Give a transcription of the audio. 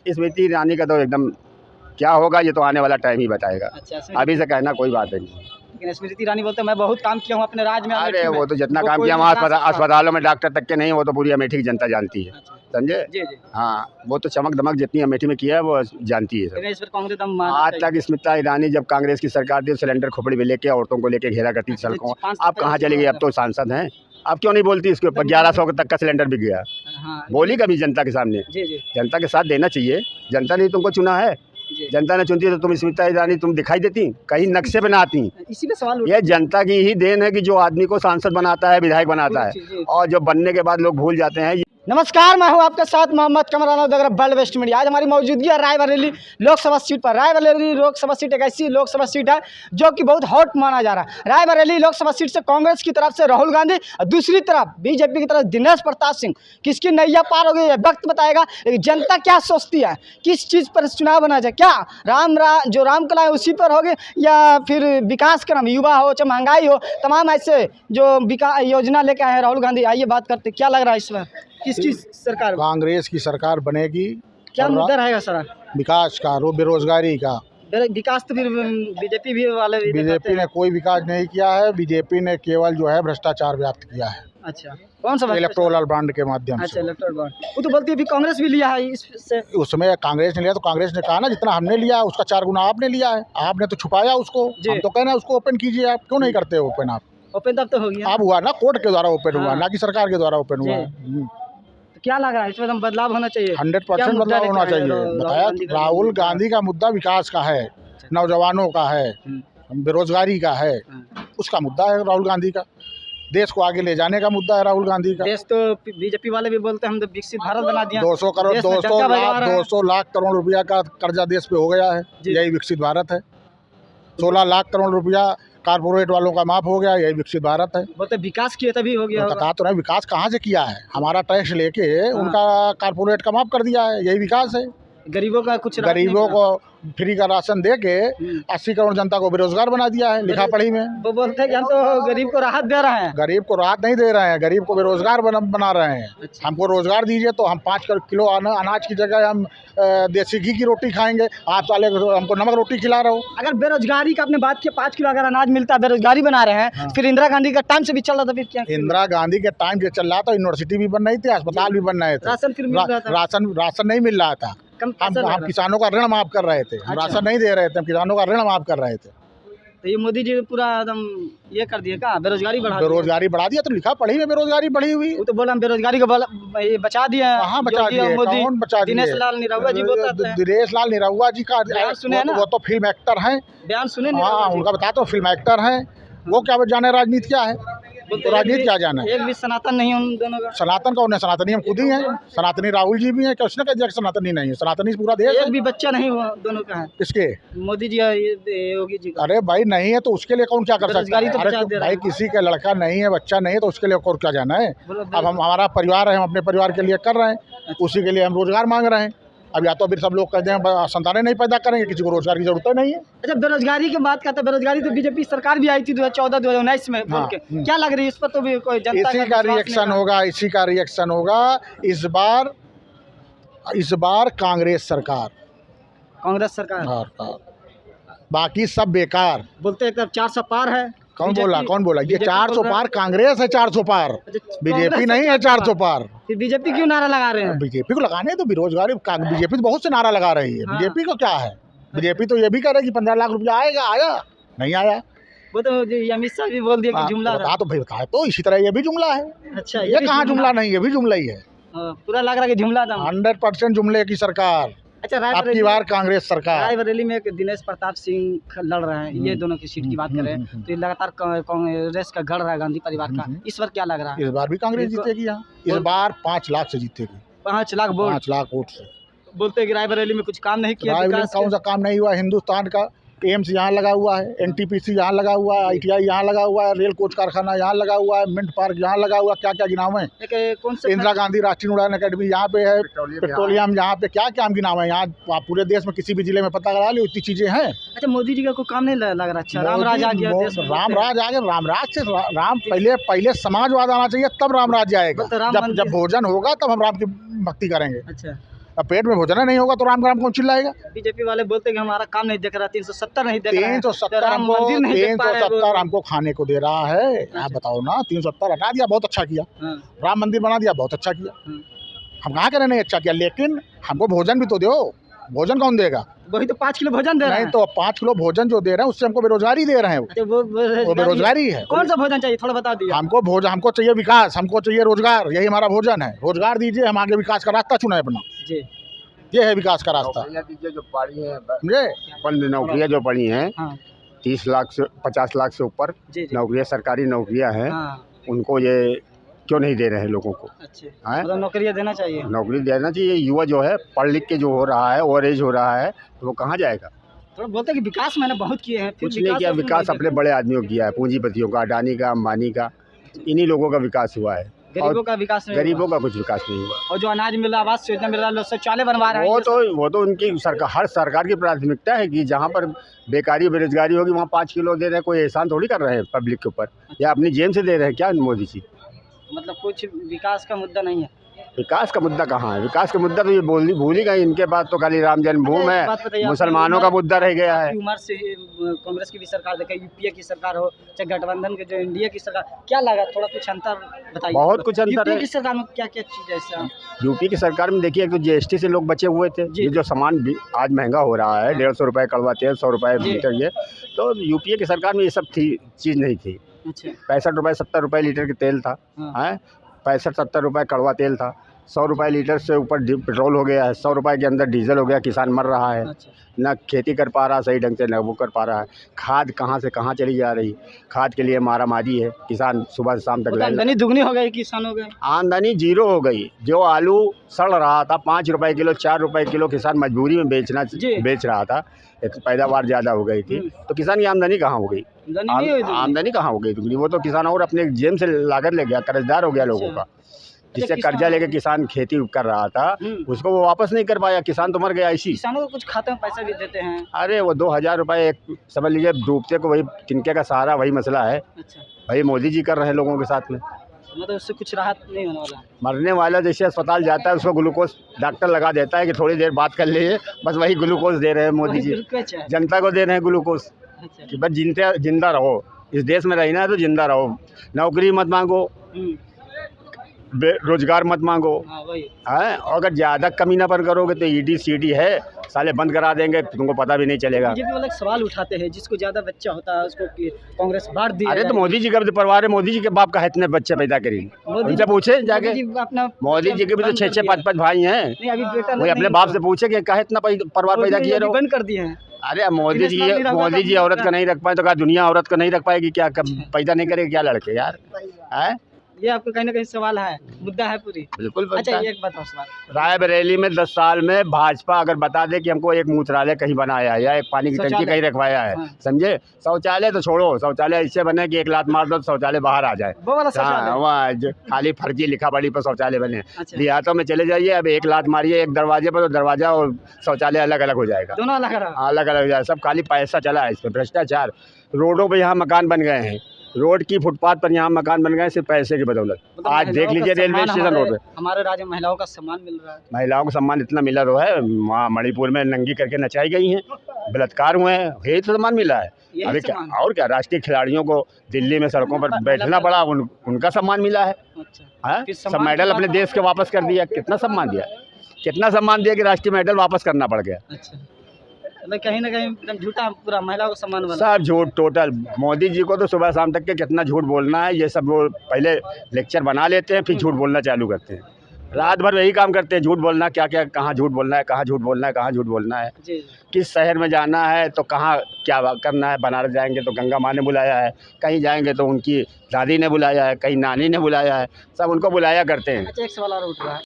स्मृति ईरानी का तो एकदम क्या होगा ये तो आने वाला टाइम ही बताएगा। अच्छा, अभी से कहना कोई बात नहीं। लेकिन स्मृति ईरानी बोलते हैं मैं बहुत काम किया हूँ अपने राज्य में। अरे वो तो जितना काम किया वहाँ अस्पतालों में डॉक्टर तक के नहीं, वो तो पूरी अमेठी की जनता जानती है, समझे। जी जी। हाँ, वो तो चमक दमक जितनी अमेठी में किया है वो जानती है लेकिन इस पर कांग्रेस आज तक स्मृति ईरानी जब कांग्रेस की सरकार थी सिलेंडर खोपड़ी में लेके औरतों को लेके घेरा करती सड़कों। अब कहाँ चली गई? अब तो सांसद हैं, अब क्यों नहीं बोलती इसके ऊपर? 1100 तक का सिलेंडर बिक गया। बोली कभी जनता के सामने? जनता के साथ देना चाहिए, जनता ने तुमको चुना है, जनता ने चुनती है तो तुम स्मृति ईरानी तुम दिखाई देती कहीं नक्शे पे ना आती। इसी पे सवाल ये जनता की ही देन है कि जो आदमी को सांसद बनाता है, विधायक बनाता है, और जो बनने के बाद लोग भूल जाते हैं। नमस्कार, मैं हूं आपके साथ मोहम्मद कमरान बल्ड वेस्ट मीडिया। आज हमारी मौजूदगी है रायबरेली लोकसभा सीट पर। रायबरेली लोकसभा सीट एक ऐसी लोकसभा सीट है जो कि बहुत हॉट माना जा रहा है। रायबरेली लोकसभा सीट से कांग्रेस की तरफ से राहुल गांधी और दूसरी तरफ बीजेपी की तरफ दिनेश प्रताप सिंह। किसकी नैया पार हो गई है वक्त बताएगा। लेकिन जनता क्या सोचती है, किस चीज़ पर चुनाव होना चाहिए? क्या जो रामकला है उसी पर होगी, या फिर विकास का नाम युवा हो चाहे महंगाई हो, तमाम ऐसे जो विकास योजना लेकर आए हैं राहुल गांधी। आइए बात करते, क्या लग रहा है इस बार किसकी सरकार? कांग्रेस की सरकार बनेगी। क्या मुद्दा रहेगा सर? विकास का, बेरोजगारी का। विकास तो फिर बीजेपी भी वाले बीजेपी ने कोई विकास नहीं किया है। बीजेपी ने केवल जो है भ्रष्टाचार व्याप्त किया है। अच्छा, कौन सा? इलेक्टोरल बॉन्ड के माध्यम से। अच्छा, इलेक्टोरल बॉन्ड। वो तो बोलती है भी कांग्रेस भी लिया है इससे। उसमें कांग्रेस ने लिया तो कांग्रेस ने कहा ना जितना हमने लिया उसका 4 गुना आपने लिया है। आपने तो छुपाया उसको, हम तो कहना है उसको ओपन कीजिए। आप क्यों नहीं करते ओपन? आप ओपन तब तो हो गया। अब हुआ ना, कोर्ट के द्वारा ओपन हुआ, ना कि सरकार के द्वारा ओपन हुआ। क्या लग रहा है इसमें बदलाव होना चाहिए? 100% बदलाव होना चाहिए। बताया राहुल गांधी का मुद्दा विकास का है, नौजवानों का है, बेरोजगारी का है, उसका मुद्दा है राहुल गांधी का। देश को आगे ले जाने का मुद्दा है राहुल गांधी का। देश तो बीजेपी वाले भी बोलते हैं हम तो विकसित भारत बना दिया। 200 लाख करोड़ रुपया का कर्जा देश पे हो गया है, यही विकसित भारत है। 16 लाख करोड़ रुपया कारपोरेट वालों का माफ हो गया, यही विकसित भारत है। बोलते विकास किया तभी हो गया। कहा तो नहीं, विकास कहाँ से किया है? हमारा टैक्स लेके उनका कारपोरेट का माफ कर दिया है, यही विकास है। गरीबों का कुछ, गरीबों को फ्री का राशन दे के 80 करोड़ जनता को बेरोजगार बना दिया है लिखा पढ़ी में। वो बोलते हैं कि हम तो गरीब को राहत दे रहे हैं। गरीब को राहत नहीं दे रहे हैं, गरीब को बेरोजगार बना रहे हैं। अच्छा। हमको रोजगार दीजिए तो हम 5 किलो अनाज की जगह हम देसी घी की रोटी खाएंगे। आप साले हमको नमक रोटी खिला रहे हो। अगर बेरोजगारी का आपने बात किया, 5 किलो अगर अनाज मिलता है, बेरोजगारी बना रहे हैं। फिर इंदिरा गांधी का टाइम से भी चल रहा था, फिर क्या? इंदिरा गांधी के टाइम से चल रहा था, यूनिवर्सिटी भी बन रही थी, अस्पताल भी बन रहे थे, राशन नहीं मिल रहा था। हम किसानों का ऋण माफ कर रहे थे, हम राशन नहीं दे रहे थे, हम किसानों का ऋण माफ कर रहे थे। तो ये मोदी जी पूरा एकदम ये कर दिया क्या? बेरोजगारी बढ़ा दिया। तो लिखा पढ़ी में बेरोजगारी बढ़ी हुई। वो तो बोला हम बेरोजगारी को बचा दिया। कहाँ बचा दिया? कौन बचा दिया? दिनेश लाल निरहुआ जी बोलते हैं। दिनेश लाल निरहुआ जी का सुने ना, वो तो फिल्म एक्टर हैं। बयान सुने? हाँ, उनका बताता हूँ, फिल्म एक्टर हैं वो। क्या जाने राजनीति क्या है? तो राजनीति क्या जाना है? एक भी सनातन नहीं है उन दोनों का। सनातन कौन है? सनातनी हम खुद ही हैं। सनातनी राहुल जी भी हैं। क्या उसने कहा सनातनी नहीं है? सनातनी पूरा देश। एक भी बच्चा नहीं हुआ दोनों का है। किसके? मोदी जी, योगी जी का। अरे भाई नहीं है तो उसके लिए कौन क्या कर सकता है? तो भाई किसी का लड़का नहीं है, बच्चा नहीं है तो उसके लिए और क्या जाना है? अब हमारा परिवार है, हम अपने परिवार के लिए कर रहे हैं, उसी के लिए हम रोजगार मांग रहे हैं। अब या तो फिर सब लोग कहते हैं संतानें नहीं पैदा करेंगे, किसी को रोजगार की जरूरत नहीं है। अच्छा, बेरोजगारी की बात करते हैं। बेरोजगारी तो बीजेपी सरकार भी आई थी 2014-2019 में। हाँ, क्या लग रही है इस पर? तो भी कोई जनता इसी का रिएक्शन होगा, इसी का रिएक्शन होगा इस बार कांग्रेस सरकार। बाकी सब बेकार। बोलते हैं 400 पार है। कौन बोला? ये 400 पार कांग्रेस है, 400 पार बीजेपी नहीं है। 400 पार फिर बीजेपी क्यों नारा लगा रहे हैं? बीजेपी को लगाने तो बेरोजगारी बीजेपी तो बहुत से नारा लगा रही है। बीजेपी को क्या है? बीजेपी तो ये भी कह रही है कि 15 लाख रुपया आएगा, आया नहीं आया। वो तो अमित शाह भी बोल दिया कि जुमला तो भाई बताया, तो इसी तरह ये भी जुमला है। अच्छा, ये कहाँ जुमला नहीं है? ये भी जुमला ही है। पूरा लग रहा है कि जुमला था। 100% जुमले की सरकार। अच्छा, आपकी बार कांग्रेस सरकार। रायबरेली में दिनेश प्रताप सिंह लड़ रहे हैं, ये दोनों की सीट की बात करें तो ये लगातार कांग्रेस का गढ़ रहा है, गांधी परिवार का। इस बार क्या लग रहा है? इस बार भी कांग्रेस जीतेगी। यहाँ इस बार 5 लाख से जीतेगी। 5 लाख वोट से। बोलते हैं कि रायबरेली में कुछ काम नहीं किया। कौन सा काम नहीं हुआ? हिंदुस्तान का एम्स यहाँ लगा हुआ है, NTPC यहाँ लगा हुआ है, ITI यहाँ लगा हुआ है, रेल कोच कारखाना यहाँ लगा हुआ है, मिंट पार्क यहाँ लगा हुआ है। क्या क्या गिनाव है? इंदिरा गांधी राष्ट्रीय उड़ान अकेडमी यहाँ पे है, पेट्रोलियम यहाँ पे, क्या क्या गिनाव है? यहाँ पूरे देश में किसी भी जिले में पता करा ली, इतनी चीजें हैं। अच्छा, मोदी जी का कोई काम नहीं लग रहा? अच्छा, रामराज आ गया। रामराज आ गया। रामराज से पहले समाजवाद आना चाहिए, तब रामराज आएगा। जब भोजन होगा तब हम राम की भक्ति करेंगे। अच्छा, अब पेट में भोजन नहीं होगा तो राम का नाम कौन चिल्लाएगा? बीजेपी वाले बोलते हैं कि हमारा काम नहीं देख रहा, 370 नहीं देख रहा है, 370 राम मंदिर नहीं देख पा रहे हैं वो। 370 हमको खाने को दे रहा है। आप बताओ ना, 370 हटा दिया, बहुत अच्छा किया। हाँ, राम मंदिर बना दिया, बहुत अच्छा किया। हाँ। हम कहाँ कह रहे नहीं अच्छा किया, लेकिन हमको भोजन भी तो दो। भोजन कौन देगा? वही तो 5 किलो भोजन दे रहे नहीं हैं। तो 5 किलो भोजन जो दे रहे हैं उससे हमको बेरोजगारी दे रहे हैं। अच्छा, वो बेरोजगारी है। कौन सा भोजन चाहिए थोड़ा बता दिया। हमको चाहिए विकास, हमको चाहिए रोजगार, यही हमारा भोजन है। रोजगार दीजिए, हम आगे विकास का रास्ता चुने अपना। जी, ये है विकास का रास्ता, नौकरियां दीजिए जो पड़ी है, समझे? बंद नौकरियां जो पड़ी हैं, हाँ, 30 लाख से 50 लाख से ऊपर जी, जी, नौकरियां, सरकारी नौकरियां हैं, हाँ, उनको ये क्यों नहीं दे रहे हैं लोगों को? अच्छे, हैं? मतलब नौकरियाँ देना चाहिए। नौकरी देना चाहिए। युवा जो है पढ़ लिख के जो हो रहा है, ओवर एज हो रहा है, तो वो कहाँ जाएगा? थोड़ा बोलते हैं कि विकास मैंने बहुत किए हैं, फिर कुछ नहीं किया। विकास अपने बड़े आदमियों का किया है, पूंजीपतियों का, अडानी का, अंबानी का, इन्हीं लोगों का विकास हुआ है। गरीबों का विकास नहीं गरीबों हुआ। का कुछ विकास नहीं हुआ। और जो अनाज मिल रहा, आवास योजना मिल रहा, लोग शौचालय बनवा रहे हैं, वो तो उनकी सरकार, हर सरकार की प्राथमिकता है कि जहाँ पर बेकारी बेरोजगारी होगी वहाँ 5 किलो दे रहे हैं। कोई एहसान थोड़ी कर रहे हैं पब्लिक के ऊपर, या अपनी जेब से दे रहे हैं क्या मोदी जी? मतलब कुछ विकास का मुद्दा नहीं है। विकास का मुद्दा कहाँ है? विकास का मुद्दा तो ये भूल ही गए। इनके पास तो खाली राम जन्मभूमि एक बात बताइए, है, आपकी मुसलमानों का मुद्दा रह गया है। आपकी उम्र से कांग्रेस की भी सरकार देखे, यूपीए की सरकार हो, चाहे गठबंधन के जो इंडिया की सरकार, क्या लगा? थोड़ा कुछ अंतर बताइए। बहुत कुछ अंतर यूपीए है। की सरकार में क्या क्या चीज़ है ऐसा? यूपी की सरकार में देखिए, एक तो जीएसटी से लोग बचे हुए थे। जी। ये जो सामान आज महंगा हो रहा है, 150 रुपये कड़वा तेल, 100 रुपये जी। लीटर, ये तो यूपीए की सरकार में ये सब चीज़ नहीं थी। अच्छा, 65 रुपये 70 रुपये लीटर की तेल था, हाँ, है 65-70 रुपये कड़वा तेल था। 100 रुपये लीटर से ऊपर पेट्रोल हो गया है, 100 रुपये के अंदर डीजल हो गया। किसान मर रहा है, अच्छा, ना खेती कर पा रहा सही ढंग से, ना वो कर पा रहा है। खाद कहाँ से कहाँ चली जा रही, खाद के लिए मारामारी है। किसान सुबह से शाम तक तो लाइन, आमदनी दुगनी हो गई किसानों के। आमदनी जीरो हो गई। जो आलू सड़ रहा था 5 रुपये किलो, 4 रुपये किलो, किसान मजबूरी में जी। बेच रहा था, पैदावार ज़्यादा हो गई थी, तो किसान की आमदनी कहाँ हो गई? आमदनी नहीं हुई दुगनी। आमदनी कहाँ हो गई दुगनी? वो तो किसान और अपने जेब से लागत ले गया, कर्जदार हो गया लोगों का। जिससे किसान- कर्जा लेके किसान खेती कर रहा था, उसको वो वापस नहीं कर पाया, किसान तो मर गया इसी। किसानों को कुछ खाते में पैसा भी देते हैं। अरे वो 2000 रुपये एक, समझ लीजिए डूबते को वही तिनके का सहारा, वही मसला है। अच्छा, भाई मोदी जी कर रहे हैं लोगों के साथ में। मतलब उससे कुछ राहत नहीं होने वाला। मरने वाला जैसे अस्पताल जाता है, उसको ग्लूकोज डॉक्टर लगा देता है कि थोड़ी देर बात कर लीजिए, बस वही ग्लूकोज दे रहे हैं मोदी जी। अच्छा, जनता को दे रहे हैं ग्लूकोज अच्छा, कि बस जिंदा रहो, इस देश में रहना है तो जिंदा रहो। नौकरी मत मांगो, रोजगार मत मांगो, हाँ वही। है। और अगर ज़्यादा कमीनापन करोगे तो ईडी सीडी है, साले बंद करा देंगे, तुमको पता भी नहीं चलेगा। बीजेपी वाले सवाल उठाते हैं, जिसको ज्यादा बच्चा होता है उसको कांग्रेस बांट दी। अरे तो मोदी जी का भी तो परिवार है, मोदी जी के बाप का इतने बच्चे पैदा करेंगे, मोदी उनसे पूछे जाके। अपना मोदी जी के भी तो 6-6 5-5 भाई हैं। नहीं, अभी बेटा वही अपने बाप से पूछे कि कहा इतना परिवार पैदा किए रहो। बंद कर दिए हैं। अरे मोदी जी औरत का नहीं रख पाए तो क्या दुनिया औरत का नहीं रख पाएगी क्या? कब पैदा नहीं करेगी क्या लड़के यार? है ये आपको कहीं ना कहीं सवाल है, मुद्दा है पूरी। बिल्कुल। अच्छा, एक बताओ सवाल। रायबरेली में 10 साल में भाजपा अगर बता दे कि हमको एक मूत्रालय कहीं बनाया है या एक पानी की टंकी कहीं रखवाया है, हाँ। समझे। शौचालय तो छोड़ो, शौचालय इससे बने कि एक लात मार दो तो शौचालय बाहर आ जाए। वो वाला शौचालय। वहाँ खाली फर्जी लिखा पड़ी पर शौचालय बने। अच्छा। देहातों में चले जाइए, अब एक लात मारिए एक दरवाजे पर, तो दरवाजा और शौचालय अलग अलग हो जाएगा, दोनों अलग अलग। अलग अलग हो जाएगा। सब खाली पैसा चला है इसमें, भ्रष्टाचार। रोडों पर यहाँ मकान बन गए हैं, रोड की फुटपाथ पर यहाँ मकान बन गए सिर्फ पैसे की बदौलत। मतलब आज देख लीजिए रेलवे स्टेशन रोड पे हमारे राज्य में महिलाओं का सम्मान मिल रहा है। महिलाओं को सम्मान इतना मिला तो है, वहाँ मणिपुर में नंगी करके नचाई गई हैं, बलात्कार हुए हैं, यही तो सम्मान मिला है। यही अभी क्या सम्मान। और क्या, राष्ट्रीय खिलाड़ियों को दिल्ली में सड़कों पर बैठना पड़ा, उनका सम्मान मिला है। अच्छा, हाँ, फिर सब सम्मान मेडल की अपने बात- देश के वापस कर दिया। कितना सम्मान दिया, कितना सम्मान दिया कि राष्ट्रीय मेडल वापस करना पड़ गया। अच्छा, मतलब कहीं ना कहीं एकदम झूठा पूरा महिलाओं को सम्मान वाला। सब झूठ टोटल। मोदी जी को तो सुबह शाम तक के कितना झूठ बोलना है, ये सब वो पहले लेक्चर बना लेते हैं, फिर झूठ बोलना चालू करते हैं। रात भर वही काम करते हैं, झूठ बोलना, क्या क्या कहाँ झूठ बोलना है, कहाँ झूठ बोलना है, कहाँ झूठ बोलना है। जी, किस शहर में जाना है तो कहाँ क्या करना है। बनारस जाएंगे तो गंगा माँ ने बुलाया है, कहीं जाएंगे तो उनकी दादी ने बुलाया है, कहीं नानी ने बुलाया है, सब उनको बुलाया करते हैं। अच्छा, एक सवाल और उठ रहा है।